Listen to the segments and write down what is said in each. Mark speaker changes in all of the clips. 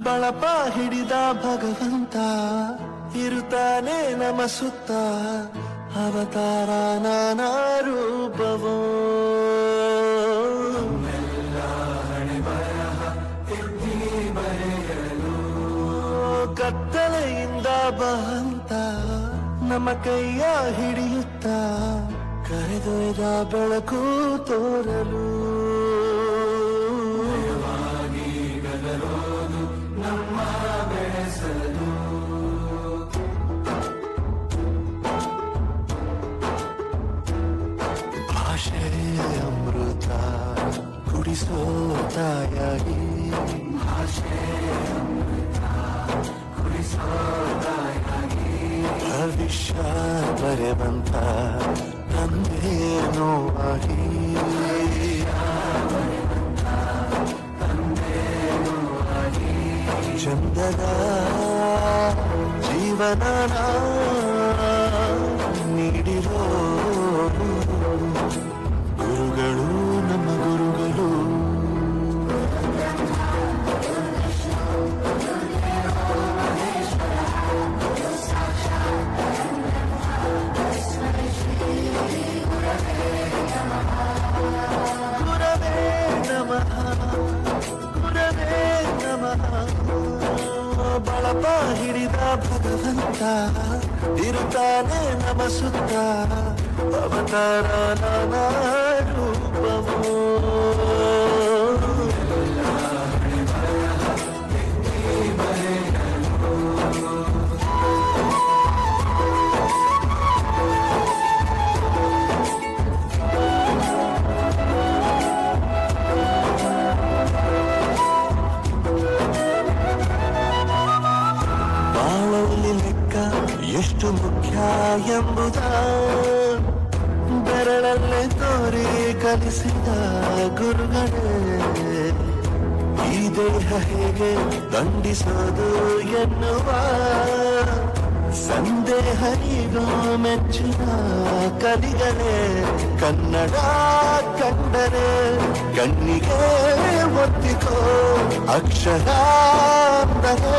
Speaker 1: ಬಳಪ ಹಿಡಿದ ಭಗವಂತ ಇರುತ್ತಾನೆ ನಮ ಸುತ್ತ ಅವತಾರ ನಾನಾ ರೂಪವೋ ಕತ್ತಲೆಯಿಂದ ಬಹಂತ ನಮ್ಮ ಕೈಯ ಹಿಡಿಯುತ್ತ ಕರೆದೊಯ್ದ ಬೆಳಕು ತೋರಲು ನಮ್ಮ ಬೆಳೆಸಲು ಭಾಷೆ ಅಮೃತ ಕುಡಿಸೋ ತಾಯಾಗಿ ಭಾಷೆ ಅಮೃತ ಕುಡಿಸೋ ತಾಯಾಗಿ ಭವಿಷ್ಯ ಬರೆವಂತ ತಂದೇನೋ ಆಗಿ ಚಂದದ ಜೀವನ ನೀಡಿರೋ ಗುರುಗಳು ನಮ್ಮ ಗುರುಗಳು ಗುರವೇ ನಮಃ ಗುರವೇ ನಮಃ ಬಳಪ ಹಿಡಿದ ಭಗವಂತ ಇರುತ್ತಾನೆ ನಮ ಸುತ್ತ ಅವತಾರ ನಾನಾ ರೂಪವೋ ಎಷ್ಟು ಮುಖ್ಯ ಎಂಬುದ ಬೆರಳಲ್ಲೇ ತೋರಿ ಕಲಿಸಿದ ಗುರುಗಳೇ ಈ ದೇಹ ಹೇಗೆ ದಂಡಿಸೋದು ಎನ್ನುವ ಸಂದೇಹ ಈಗ ಮೆಚ್ಚಿನ ಕಲಿಗಳೇ ಕನ್ನಡ ಕಂಡರೆ ಕಣ್ಣಿಗೆ ಒತ್ತಿಕೋ ಅಕ್ಷರ ಅಂದರೆ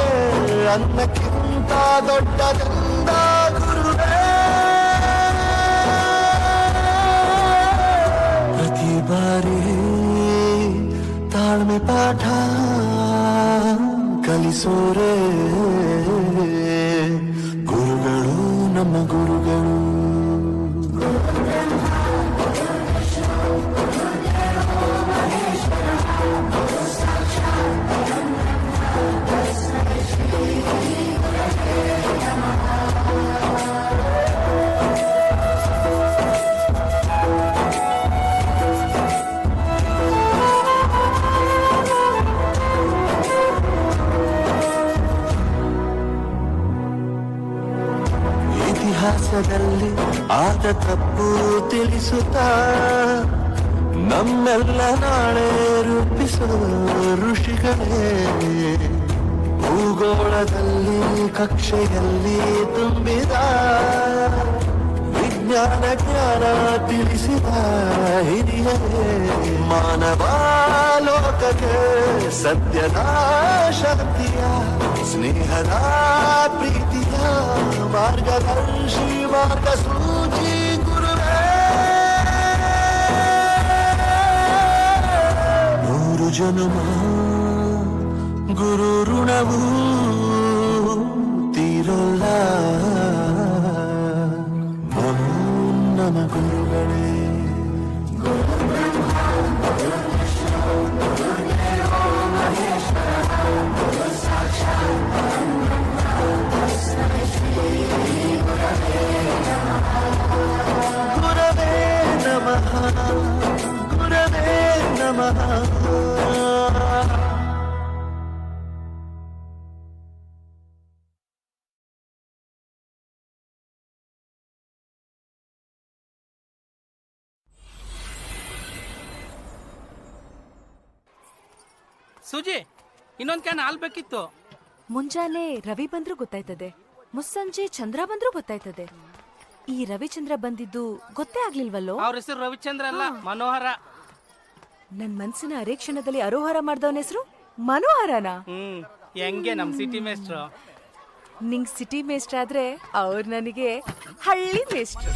Speaker 1: ಅನ್ನಕ್ಕಿಂತ ದೊಡ್ಡದೆಂದ ಗುರುವೇ ಪ್ರತಿ ಬಾರಿ ತಾಳ್ಮೆ ಪಾಠ ಕಲಿಸೋರೆ ಗುರುಗಳು ನಮ್ಮ ಗುರುಗಳು ಇತಿಹಾಸದಲ್ಲಿ ಆದ ತಪ್ಪು ತಿಳಿಸುತ್ತಾ ನಮ್ಮೆಲ್ಲ ನಾಳೆ ರೂಪಿಸೋ ಋಷಿಗಳೇ ಭೂಗೋಳದಲ್ಲಿ ಕಕ್ಷೆಯಲ್ಲಿ ತುಂಬಿದ ವಿಜ್ಞಾನ ಜ್ಞಾನ ತಿಳಿಸಿದ ಹಿರಿಯರೇ ಮಾನವ ಲೋಕಕ್ಕೆ ಸತ್ಯದ ಶಾಂತಿಯ ಸ್ನೇಹದ ಪ್ರೀತಿಯ ಮಾರ್ಗದರ್ಶಿ ಮಾರ್ಗಸೂಚಿ ಗುರುವೇ ನೂರು ಜನ್ಮ ಗುರು ಋಣವು ತೀರೋಲ್ಲ ನಮೋ ನಮ ಗುರುಗಳೇ ಗುರವೇ ನಮಃ ಗುರವೇ ನಮಃ
Speaker 2: ಸುಜಿ ಇನ್ನೊಂದ್ ಕ್ಯಾನ್ ಹಾಲ್ ಬೇಕಿತ್ತು.
Speaker 3: ಮುಂಜಾನೆ ರವಿ ಬಂದ್ರು ಗೊತ್ತಾಯ್ತದೆ, ಮುಸ್ಸಂಜೆ ಚಂದ್ರ ಬಂದ್ರು ಗೊತ್ತಾಯ್ತದೆ. ಈ ರವಿಚಂದ್ರ ಬಂದಿದ್ದು ಗೊತ್ತೇ ಆಗ್ಲಿಲ್ವಲ್ಲೋ?
Speaker 2: ಅವ್ರ ಹೆಸರು ರವಿಚಂದ್ರ ಅಲ್ಲ, ಮನೋಹರ.
Speaker 3: ನನ್ ಮನ್ಸಿನ ಅರೆ ಕ್ಷಣದಲ್ಲಿ ಅರೋಹರ ಮಾಡ್ದವನ ಹೆಸರು ಮನೋಹರನಾ?
Speaker 2: ಹೆಂಗೆ ನಮ್ ಸಿಟಿ ಮೇಸ್ಟ್ರು?
Speaker 3: ನಿಂಗ್ ಸಿಟಿ ಮೇಸ್ಟ್ರ್ ಆದ್ರೆ ಅವ್ರು ನನಗೆ ಹಳ್ಳಿ ಮೇಸ್ಟ್ರು.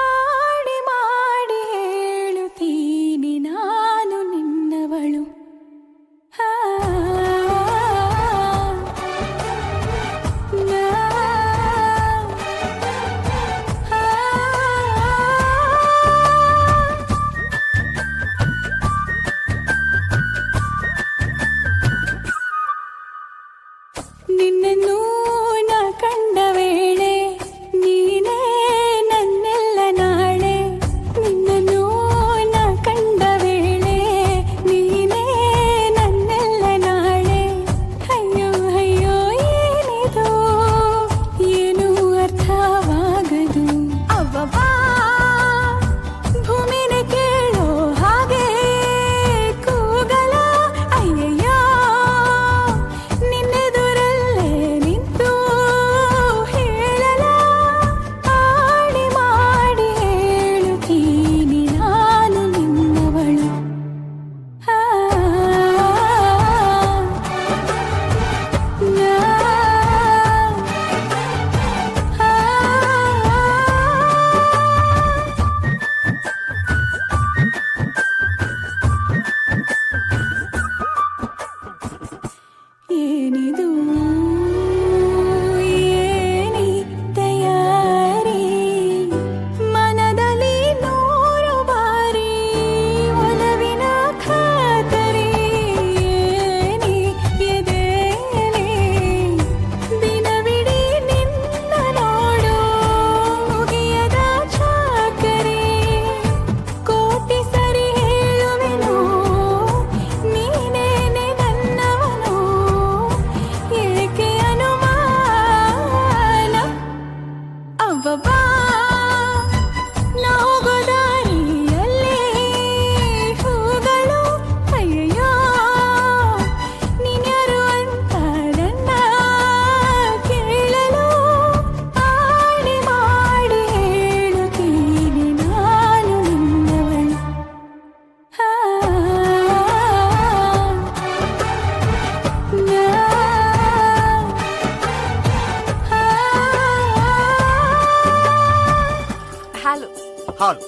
Speaker 4: ಆಡಿ ಮಾಡಿ ಹೇಳುತ್ತೀನಿ ನಾನು ನಿನ್ನವಳು. ಆ, ನಾ, ಆ, ನಿನ್ನನ್ನು ನಾ ಕಂಡ ವೇಳೆ ನೀನೇ ನನ್ನೆಲ್ಲ ನಾಳೆ. ನಿನ್ನನ್ನು ನಾ ಕಂಡ ವೇಳೆ ನೀನೇ ನನ್ನೆಲ್ಲ ನಾಳೆ. ಅಯ್ಯೋ ಅಯ್ಯೋ ಏನಿದು ಏನು ಅರ್ಥವಾಗದು. ಅವ್ವವ್ವಾ ಭೂಮಿನೇ ಕೇಳೋ ಹಾಗೆ ಕೂಗಲ. ಅಯ್ಯಯ್ಯೋ ನಿನ್ನೆದುರಲ್ಲೇ ನಿಂತು ಹೇಳಲ. ಆಡಿ ಮಾಡಿ ಹೇಳುತ್ತೀನಿ ನಾನು ನಿನ್ನವಳು. ಆ, ನಾ, ಆ, ಏನಿದು ಏನಿ ತಯಾರಿ. ಮನದಲ್ಲಿ ನೂರು ಬಾರಿ ಒಲವಿನ ಖಾತರಿ. ಏನಿ ಎದೆಯಲ್ಲಿ ದಿನವಿಡೀ ನಿನ್ನ ನೋಡು ಮುಗಿಯದ ಚಾಕರಿ. ಕೋಟಿ ಸರಿ ಹೇಳುವೆನು ನೀನೇನೆ ನನ್ನವನು. ಏಕೆ ಅನುಮಾನ. ಅವ್ವವ್ವಾ ನಾ ಹೋಗೋ ದಾರಿಯಲ್ಲಿ ಹೂಗಳು. ಅಯ್ಯಯ್ಯೋ ನೀನ್ಯಾರು ಅಂತ ನನ್ನ ಕೇಳಲು. ಆಡಿ ಮಾಡಿ ಹೇಳುತ್ತೀನಿ ನಾನು ನಿನ್ನವಳು. ಆ, ನಾ,
Speaker 3: ಹಲೋ.
Speaker 5: ಹಾಲು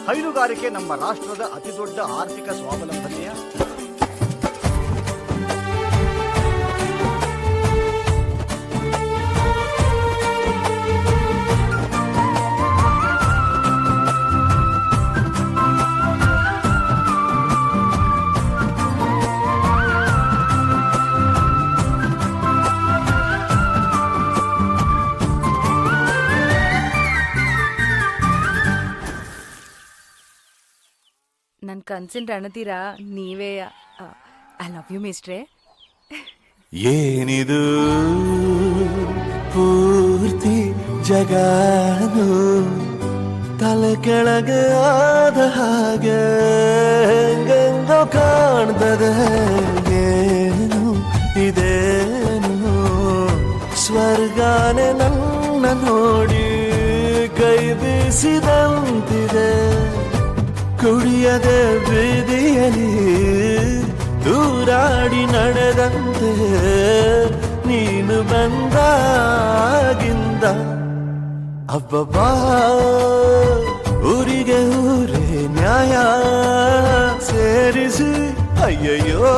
Speaker 5: ಹೈನುಗಾರಿಕೆ ನಮ್ಮ ರಾಷ್ಟ್ರದ ಅತಿದೊಡ್ಡ ಆರ್ಥಿಕ ಸ್ವಾವಲಂಬನೆಯ
Speaker 3: ನನ್ ಕನ್ಸಿನ ರಣತೀರ ನೀವೇ. ಐ ಲವ್ ಯು ಮೇಸ್ಟ್ರೆ.
Speaker 1: ಏನಿದು ಪೂರ್ತಿ ಜಗಾನು ತಲೆ ಕೆಳಗೆ ಆದ ಹಾಗೆ ಹೆಂಗೆಂಗೋ ಕಾಣ್ತದೆ. ಏನು ಇದೇನು ಸ್ವರ್ಗಾನೆ ನನ್ನ ನೋಡಿ ಕೈ ಬೀಸಿದಂತಿದೆ. ಕುಡಿಯದೆ ಬೀದಿಯಲ್ಲಿ ದೂರಾಡಿ ನಡೆದಂತೆ ನೀನು ಬಂದಾಗಿಂದ. ಅಬ್ಬಬ್ಬಾ ಊರಿಗೆ ಊರೇ ನ್ಯಾಯ ಸೇರಿಸಿ ಅಯ್ಯಯ್ಯೋ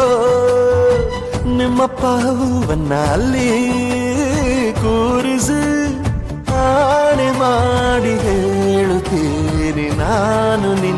Speaker 1: ನಿಮ್ಮಪ್ಪ ಹೂವನ್ನ ಅಲ್ಲಿ ಕೂರಿಸಿ ಆಣೆ ಮಾಡಿ ಹೇಳುತ್ತೀನಿ ನಾನು ನಿನ್ನ